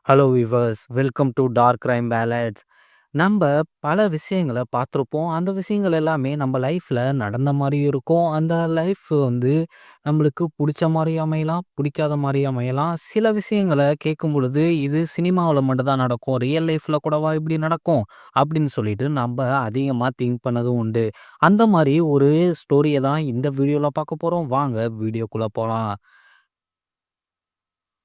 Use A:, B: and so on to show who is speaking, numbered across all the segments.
A: Hello viewers, welcome to dark crime ballads. நம்ப பல விஷயங்கள பார்த்துருப்போம். அந்த விஷயங்கள் எல்லாமே நம்ம லைஃப்ல நடந்த மாரியும் இருக்கும். அந்த லைஃப் வந்து நம்மளுக்கு புடிச்ச மாரியும் அமையலாம், புடிக்காத மாரியும் அமையலாம். சில விஷயங்கள கேட்கும்பொழுது, இது சினிமாவுல மட்டும் தான் நடக்கும். ரியல் லைஃப்ல கூடவா இப்படி நடக்கும்? அப்படின்னு சொல்லிட்டு நம்ப அதிகமா திங்க் பண்ணதும் உண்டு. அந்த மாரி ஒரு ஸ்டோரிய தான் இந்த வீடியோல பார்க்க போறோம். வாங்க வீடியோக்குள்ள போலாம்.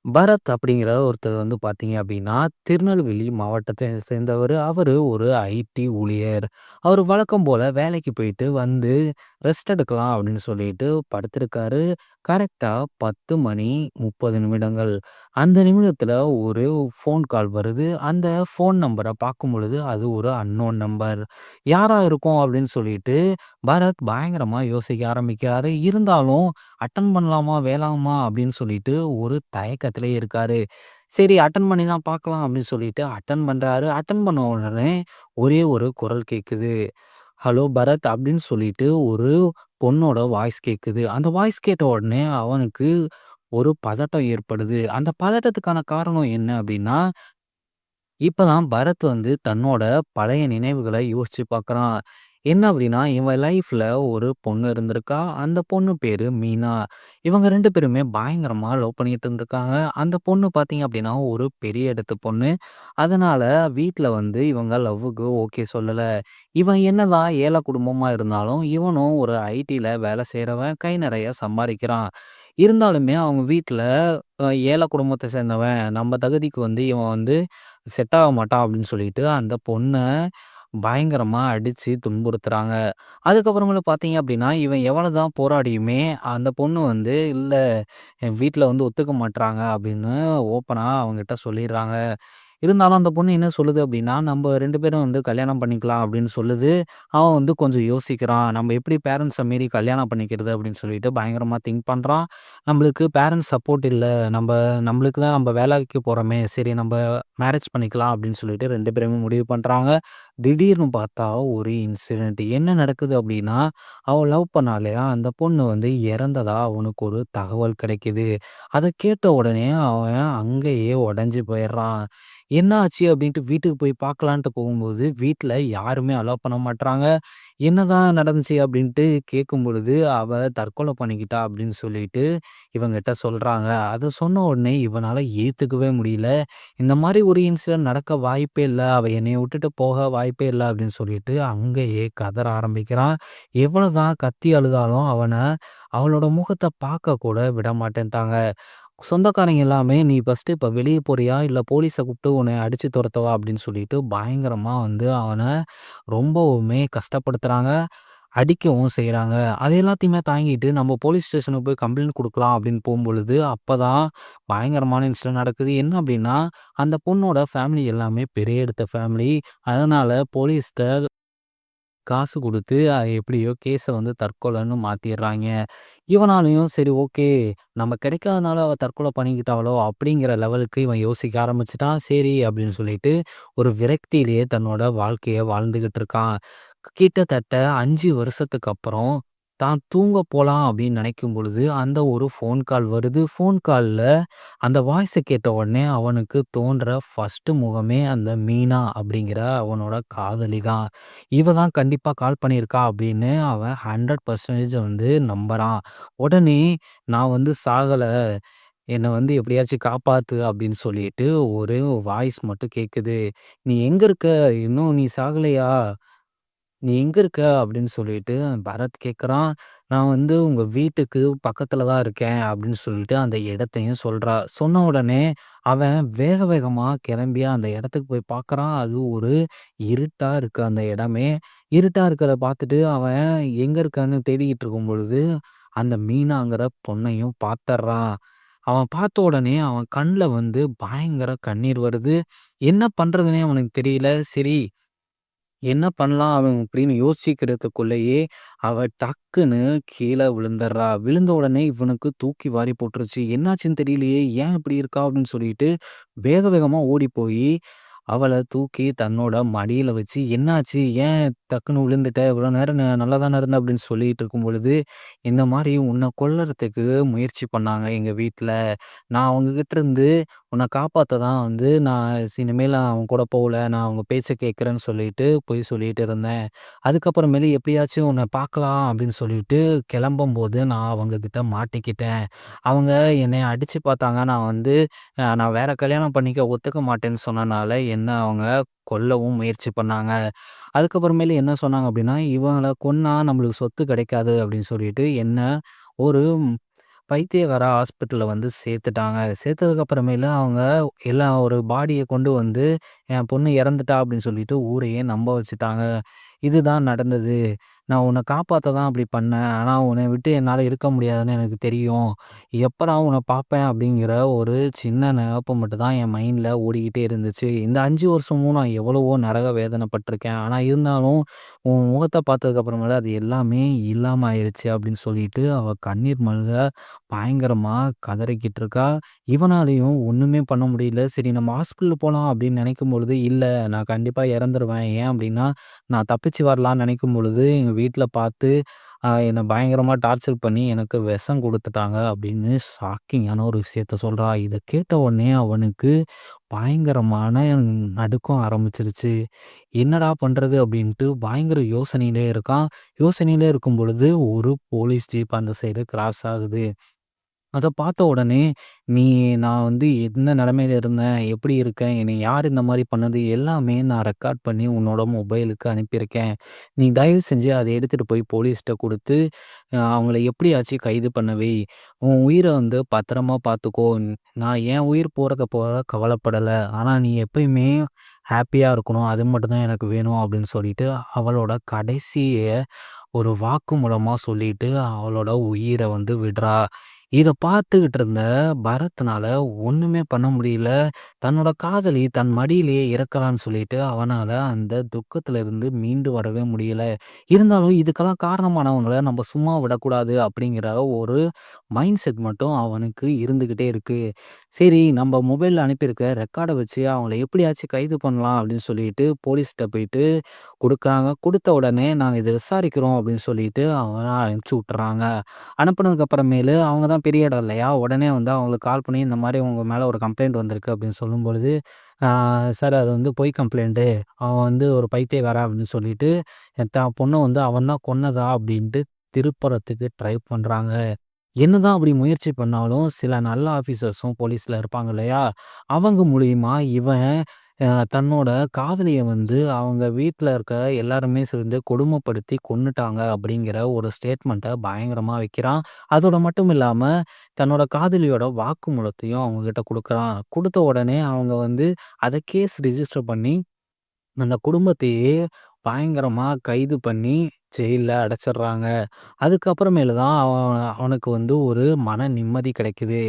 A: பரத் அப்படிங்கிற ஒருத்தர் வந்து பார்த்தீங்க அப்படின்னா, திருநெல்வேலி மாவட்டத்தை சேர்ந்தவரு. அவரு ஒரு ஐடி ஊழியர். அவரு வழக்கம் போல வேலைக்கு போயிட்டு வந்து ரெஸ்ட் எடுக்கலாம் அப்படின்னு சொல்லிட்டு படுத்திருக்காரு. கரெக்ட்டா 10 மணி 30 நிமிடங்கள். அந்த நிமிடத்துல ஒரு ஃபோன் கால் வருது. அந்த ஃபோன் நம்பர பார்க்கும்பொழுது, அது ஒரு அன்னோன் நம்பர். யாரா இருக்கும் அப்படின்னு சொல்லிட்டு பரத் பயங்கரமா யோசிக்க ஆரம்பிக்கிறாரு. இருந்தாலும் அட்டெண்ட் பண்ணலாமா? வேணாமா? அப்படின்னு சொல்லிட்டு ஒரு தயக்கத்திலே இருக்காரு. சரி அட்டெண்ட் பண்ணி தான் பார்க்கலாம் அப்படின்னு சொல்லிட்டு அட்டெண்ட் பண்றாரு. அட்டெண்ட் பண்ண உடனே ஒரே ஒரு குரல் கேட்குது. "ஹலோ பரத்" அப்படின்னு சொல்லிட்டு ஒரு பொண்ணோட வாய்ஸ் கேட்குது. அந்த வாய்ஸ் கேட்ட உடனே அவனுக்கு ஒரு பதட்டம் ஏற்படுது. அந்த பதட்டத்துக்கான காரணம் என்ன அப்படின்னா, இப்பதான் பரத் வந்து தன்னோட பழைய நினைவுகள யோசிச்சு பார்க்குறான். என்ன அப்படின்னா, இவன் லைஃப்ல ஒரு பொண்ணு இருந்திருக்கா. அந்த பொண்ணு பேரு மீனா. இவங்க 2 பேருமே பயங்கரமா லவ் பண்ணிட்டு இருந்திருக்காங்க. அந்த பொண்ணு பார்த்தீங்க அப்படின்னா, ஒரு பெரிய இடத்து பொண்ணு. அதனால வீட்ல வந்து இவங்க லவ்வுக்கு ஓகே சொல்லல. இவன் என்னதான் ஏழை குடும்பமா இருந்தாலும், இவனும் ஒரு ஐடில வேலை செய்றவன். கை நெறைய சம்பாரிக்கிறான். இருந்தாலுமே அவங்க வீட்ல ஏழை குடும்பத்த சேர்ந்தவன். நம்ம தகுதிக்கு வந்து இவன் வந்து செட் ஆக மாட்டான் அப்படின்னு சொல்லிட்டு, அந்த பொண்ண பயங்கரமா அடிச்சு துன்புறுத்துறாங்க. அதுக்கப்புறமேலு பார்த்தீங்க அப்படின்னா, இவன் எவ்வளவுதான் போராடியுமே, அந்த பொண்ணு வந்து, "இல்ல என் வீட்ல வந்து ஒத்துக்க மாட்றாங்க" அப்படின்னு ஓப்பனா அவன்கிட்ட சொல்லிர்றாங்க. இருந்தாலும் அந்த பொண்ணு என்ன சொல்லுது அப்படின்னா, "நம்ப 2 பேரும் வந்து கல்யாணம் பண்ணிக்கலாம்" அப்படின்னு சொல்லுது. அவன் வந்து கொஞ்சம் யோசிக்கிறான். "நம்ம எப்படி பேரண்ட்ஸ மீறி கல்யாணம் பண்ணிக்கிறது?" அப்படின்னு சொல்லிட்டு பயங்கரமா திங்க் பண்றான். "நம்மளுக்கு பேரண்ட்ஸ் சப்போர்ட் இல்ல. நம்மளுக்கு தான் நம்ம வேலைக்கு போறோமே. சரி நம்ப மேரேஜ் பண்ணிக்கலாம்" அப்படின்னு சொல்லிட்டு 2 பேருமே முடிவு பண்றாங்க. திடீர்னு பார்த்தா ஒரு இன்சிடென்ட். என்ன நடக்குது அப்படின்னா, அவன் லவ் பண்ணா இல்லையா, அந்த பொண்ணு வந்து இறந்ததா அவனுக்கு ஒரு தகவல் கிடைக்குது. அத கேட்ட உடனே அவன் அங்கேயே உடைஞ்சு போயிடுறான். என்ன ஆச்சு அப்படின்ட்டு வீட்டுக்கு போய் பார்க்கலான்ட்டு போகும்போது, வீட்ல யாருமே அலோ பண்ண மாட்றாங்க. என்னதான் நடந்துச்சு அப்படின்ட்டு கேட்கும்பொழுது, அவ தற்கொலை பண்ணிக்கிட்டா அப்படின்னு சொல்லிட்டு இவன்கிட்ட சொல்றாங்க. அத சொன்ன உடனே இவனால ஏத்துக்கவே முடியல. இந்த மாரி ஒரு இன்சிடென்ட் நடக்க வாய்ப்பே இல்ல. அவ என்னைய விட்டுட்டு போக வாய்ப்பே இல்ல அப்படின்னு சொல்லிட்டு அங்கேயே கதற ஆரம்பிக்கிறான். எவ்வளவுதான் கத்தி அழுதாலும் அவளோட முகத்த பார்க்க கூட விட மாட்டேன்ட்டாங்க. சொந்தக்காரங்க எல்லாமே, "நீ ஃபர்ஸ்ட்டு இப்ப வெளிய போறியா? இல்ல போலீஸ கூப்பிட்டு உன்னைய அடிச்சு தொரத்தவா?" அப்படின்னு சொல்லிட்டு பயங்கரமா வந்து அவன ரொம்பவுமே கஷ்டப்படுத்துறாங்க. அடிக்கவும் செய்றாங்க. அது எல்லாத்தையுமே தாங்கிட்டு நம்ம போலீஸ் ஸ்டேஷனுக்கு போய் கம்ப்ளைண்ட் குடுக்கலாம் அப்படின்னு போம்பொழுது, அப்பதான் பயங்கரமான இன்சிடென்ட் நடக்குது. என்ன அப்படின்னா, அந்த பொண்ணோட ஃபேமிலி எல்லாமே பெரிய இடத்து ஃபேமிலி. அதனால போலீஸ்ட்ட காசு குடுத்து, எப்படியோ கேஸ வந்து தற்கொலைன்னு மாத்திர்றாய்ங்க. இவனாலயும் சரி ஓகே, நம்ம கிடைக்காதனால அவ தற்கொலை பண்ணிக்கிட்டாளோ அப்படிங்கிற லெவலுக்கு இவன் யோசிக்க ஆரம்பிச்சுட்டான். சரி அப்படின்னு சொல்லிட்டு ஒரு விரக்தியிலேயே தன்னோட வாழ்க்கைய வாழ்ந்துகிட்டு இருக்கான். கிட்டத்தட்ட 5 வருஷத்துக்கு அப்புறம் தான் தூங்க போலாம் அப்படின்னு நினைக்கும் பொழுது, அந்த ஒரு ஃபோன் கால் வருது. ஃபோன் கால்ல அந்த வாய்ஸ கேட்ட உடனே அவனுக்கு தோன்ற ஃபர்ஸ்ட் முகமே அந்த மீனா அப்படிங்கிற அவனோட காதலி தான். இவ தான் கண்டிப்பா கால் பண்ணியிருக்கா அப்படின்னு அவன் 100% வந்து நம்புறான். உடனே நான் வந்து சாகல. என்ன வந்து எப்படியாச்சும் காப்பாத்து அப்படின்னு சொல்லிட்டு ஒரு வாய்ஸ் மட்டும் கேட்குது. "நீ எங்க இருக்க? இன்னும் நீ சாகலையா? நீ எங்க இருக்க?" அப்படின்னு சொல்லிட்டு பரத் கேட்குறான். "நான் வந்து உங்க வீட்டுக்கு பக்கத்துல தான் இருக்கேன்" அப்படின்னு சொல்லிட்டு அந்த இடத்தையும் சொல்றா. சொன்ன உடனே அவன் வேக வேகமா கிளம்பி அந்த இடத்துக்கு போய் பார்க்குறான். அது ஒரு இருட்டா இருக்கு அந்த இடமே. இருட்டா இருக்கிறத பார்த்துட்டு அவன் எங்க இருக்கான்னு தேடிக்கிட்டு இருக்கும் பொழுது, அந்த மீனாங்கிற பொண்ணையும் பார்த்துடுறான். அவன் பார்த்த உடனே அவன் கண்ல வந்து பயங்கர கண்ணீர் வருது. என்ன பண்றதுன்னே அவனுக்கு தெரியல. சரி என்ன பண்ணலாம் அவன் அப்படின்னு யோசிக்கிறதுக்குள்ளேயே, அவ டக்குன்னு கீழ விழுந்துடுறா. விழுந்த உடனே இவனுக்கு தூக்கி வாரி போட்டுருச்சு. என்னாச்சுன்னு தெரியலையே! ஏன் இப்படி இருக்கா? அப்படின்னு சொல்லிட்டு வேக வேகமா ஓடி போயி, அவள தூக்கி தன்னோட மடியில வச்சு, "என்னாச்சு? ஏன் டக்குன்னு விழுந்துட்ட. இவ்வளோ நேரம் நல்லா தானே இருந்த அப்படின்னு சொல்லிட்டு இருக்கும் பொழுது, இந்த மாரி உன்ன கொல்றதுக்கு முயற்சி பண்ணாங்க எங்க வீட்ல. நான் அவங்ககிட்ட இருந்து உன்ன காப்பாத்த தான் வந்து நான் இனிமேல் அவன் கூட போல. நான் அவங்க பேச்ச கேட்கிறேன்னு சொல்லிட்டு பொய் சொல்லிட்டு இருந்தேன். அதுக்கப்புறமேலு எப்படியாச்சும் உன்ன பார்க்கலாம் அப்படின்னு சொல்லிட்டு கிளம்பும்போது நான் அவங்க கிட்ட மாட்டிக்கிட்டேன். அவங்க என்னைய அடிச்சு பார்த்தாங்க. நான் வந்து நான் வேற கல்யாணம் பண்ணிக்க ஒத்துக்க மாட்டேன்னு சொன்னனால, என்ன அவங்க கொல்லவும் முயற்சி பண்ணாங்க. அதுக்கப்புறமேலு என்ன சொன்னாங்க அப்படின்னா, "இவங்கள கொன்னா நம்மளுக்கு சொத்து கிடைக்காது" அப்படின்னு சொல்லிட்டு என்ன ஒரு பைத்தியக்கார ஹாஸ்பிட்டல்ல வந்து சேர்த்துட்டாங்க. சேர்த்ததுக்கு அப்புறமேலு அவங்க எல்லாம் ஒரு பாடிய கொண்டு வந்து, "என் பொண்ணு இறந்துட்டா" அப்படின்னு சொல்லிட்டு ஊரையே நம்ப வச்சுட்டாங்க. இதுதான் நடந்தது. நான் உன்ன காப்பாத்த தான் அப்படி பண்ணேன். ஆனா உன்னை விட்டு என்னால இருக்க முடியாதுன்னு எனக்கு தெரியும். எப்படா உன்ன பார்ப்பேன் அப்படிங்கிற ஒரு சின்ன நெனப்பு மட்டும் தான் என் மைண்ட்ல ஓடிக்கிட்டே இருந்துச்சு. இந்த 5 வருஷமும் நான் எவ்வளவோ நரக வேதனைப்பட்டுருக்கேன். ஆனா இருந்தாலும் உன் முகத்த பார்த்ததுக்கு அப்புறமேல அது எல்லாமே இல்லாம ஆயிருச்சு அப்படின்னு சொல்லிட்டு அவ கண்ணீர் மல்க பயங்கரமா கதறிக்கிட்டு இருக்கா. இவனாலயும் ஒண்ணுமே பண்ண முடியல. சரி நம்ம ஹாஸ்பிட்டல் போலாம் அப்படின்னு நினைக்கும் பொழுது, இல்ல நான் கண்டிப்பா இறந்துருவேன். ஏன் அப்படின்னா, நான் தப்பிச்சு வரலான்னு நினைக்கும் பொழுது, எங்க வீட்ல பார்த்து என்ன பயங்கரமா டார்ச்சர் பண்ணி எனக்கு விஷம் குடுத்துட்டாங்க அப்படின்னு ஷாக்கிங்கான ஒரு விஷயத்த சொல்றா. இத கேட்ட உடனே அவனுக்கு பயங்கரமான நடுக்கம் ஆரம்பிச்சிருச்சு. என்னடா பண்றது அப்படின்ட்டு பயங்கர யோசனையிலே இருக்கான். யோசனையிலே இருக்கும் பொழுது ஒரு போலீஸ் ஜீப் அந்த சைடு கிராஸ் ஆகுது. அத பார்த்த உடனே, "நீ நான் வந்து எந்த நிலைமையில இருந்தேன்? எப்படி இருக்கேன்? என்னைய யார் இந்த மாரி பண்ணது? எல்லாமே நான் ரெக்கார்ட் பண்ணி உன்னோட மொபைலுக்கு அனுப்பியிருக்கேன். நீ தயவு செஞ்சு அத எடுத்துட்டு போய் போலீஸ்ட்ட குடுத்து, அவங்கள எப்படியாச்சும் கைது பண்ண வை. உன் உயிர வந்து பத்திரமா பார்த்துக்கோ. நான் என் உயிர் போறத போல கவலைப்படல. ஆனா நீ எப்பயுமே ஹேப்பியா இருக்கணும். அது மட்டும் தான் எனக்கு வேணும்." அப்படின்னு சொல்லிட்டு, அவளோட கடைசிய ஒரு வாக்குமூலமா சொல்லிட்டு, அவளோட உயிர வந்து விடுறா. இத பார்த்துக்கிட்டு இருந்த பரத்னால ஒண்ணுமே பண்ண முடியல. தன்னோட காதலி தன் மடியிலேயே இறக்கலான்னு சொல்லிட்டு அவனால அந்த துக்கத்துல இருந்து மீண்டு வரவே முடியல. இருந்தாலும் இதுக்கெல்லாம் காரணமானவங்கள நம்ம சும்மா விடக்கூடாது அப்படிங்கிற ஒரு மைண்ட் செட் மட்டும் அவனுக்கு இருந்துகிட்டே இருக்கு. சரி நம்ம மொபைல்ல அனுப்பியிருக்க ரெக்கார்ட வச்சு அவங்கள எப்படியாச்சும் கைது பண்ணலாம் அப்படின்னு சொல்லிட்டு போலீஸ்ட்ட போயிட்டு குடுக்குறாங்க. குடுத்த உடனே நாங்க இத விசாரிக்கிறோம் அப்படின்னு சொல்லிட்டு அவன அனுப்பிச்சு விட்டுறாங்க. அனுப்புனதுக்கு அப்புறமேலு அவங்க தான் பெரிய இடம் இல்லையா? உடனே வந்து அவங்களுக்கு கால் பண்ணி, இந்த மாரி உங்க மேல ஒரு கம்ப்ளைண்ட் வந்திருக்கு அப்படின்னு சொல்லும்பொழுது, ஆ சார் அது வந்து பொய் கம்ப்ளைண்ட்டு. அவன் வந்து ஒரு பைத்தியக்காரன் அப்படின்னு சொல்லிட்டு, தான் பொண்ண வந்து அவன் தான் கொன்னதா அப்படின்ட்டு திருப்புறத்துக்கு ட்ரை பண்றாங்க. என்னதான் அப்படி முயற்சி பண்ணாலும், சில நல்ல ஆஃபீசர்ஸும் போலீஸ்ல இருப்பாங்க இல்லையா? அவங்க மூலியமா இவன் தன்னோட காதலிய வந்து அவங்க வீட்ல இருக்க எல்லாருமே சேர்ந்து கொடுமைப்படுத்தி கொன்னுட்டாங்க அப்படிங்கிற ஒரு ஸ்டேட்மெண்ட்ட பயங்கரமா வைக்கிறான். அதோட மட்டும் இல்லாம, தன்னோட காதலியோட வாக்குமூலத்தையும் அவங்ககிட்ட குடுக்குறான். குடுத்த உடனே அவங்க வந்து அத கேஸ் ரிஜிஸ்டர் பண்ணி அந்த குடும்பத்தையே பயங்கரமா கைது பண்ணி ஜெயில்ல அடைச்சிடுறாங்க. அதுக்கப்புறமேலு தான் அவனுக்கு வந்து ஒரு மன நிம்மதி கிடைக்குது.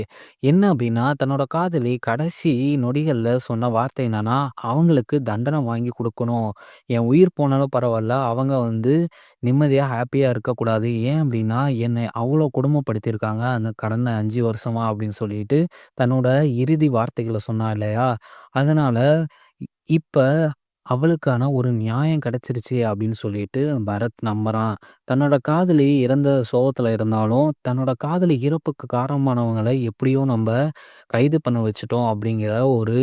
A: என்ன அப்டின்னா, தன்னோட காதலி கடைசி நொடிகள்ல சொன்ன வார்த்தை என்னன்னா, அவங்களுக்கு தண்டனை வாங்கி குடுக்கணும். என் உயிர் போனாலும் பரவால்ல. அவங்க வந்து நிம்மதியா, ஹேப்பியா இருக்கக்கூடாது. ஏன் அப்டின்னா, என்னை அவ்ளோ கொடுமைப்படுத்தியிருக்காங்க. அந்த கடந்த 5 வருஷமா அப்டின்னு சொல்லிட்டு, தன்னோட இறுதி வார்த்தைகள சொன்னா இல்லையா? அதனால இ இப்ப அவளுக்கான ஒரு நியாயம் கிடைச்சிருச்சு அப்படின்னு சொல்லிட்டு பரத் நம்புறான். தன்னோட காதலி இறந்த சோகத்துல இருந்தாலும், தன்னோட காதலி இறப்புக்கு காரணமானவங்கள எப்படியோ நம்ப கைது பண்ண வச்சுட்டோம் அப்படிங்கிற ஒரு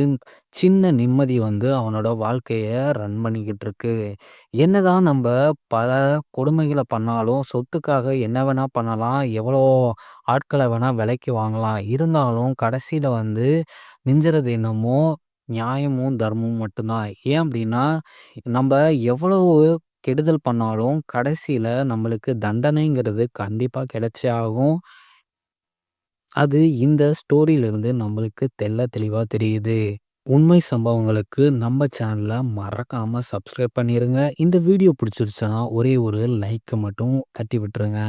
A: சின்ன நிம்மதி வந்து அவனோட வாழ்க்கைய ரன் பண்ணிக்கிட்டு இருக்கு. என்னதான் நம்ப பல கொடுமைகள பண்ணாலும், சொத்துக்காக என்ன வேணா பண்ணலாம், எவ்வளோ ஆட்கள வேணா விலைக்கு வாங்கலாம். இருந்தாலும் கடைசியில வந்து மிஞ்சுறது என்னமோ நியாயமும், தர்மமும் மட்டும்தான். ஏன் அப்டின்னா, நம்ப எவ்வளவு கெடுதல் பண்ணாலும், கடைசியில நம்மளுக்கு தண்டனைங்கிறது கண்டிப்பா கிடைச்சே ஆகும். அது இந்த ஸ்டோரியிலிருந்து நம்மளுக்கு தெள்ள தெளிவா தெரியுது. உண்மை சம்பவங்களுக்கு நம்ம சேனல மறக்காம சப்ஸ்கிரைப் பண்ணிருங்க. இந்த வீடியோ பிடிச்சிருச்சுன்னா, ஒரே ஒரு லைக்க மட்டும் தட்டி விட்டுருங்க.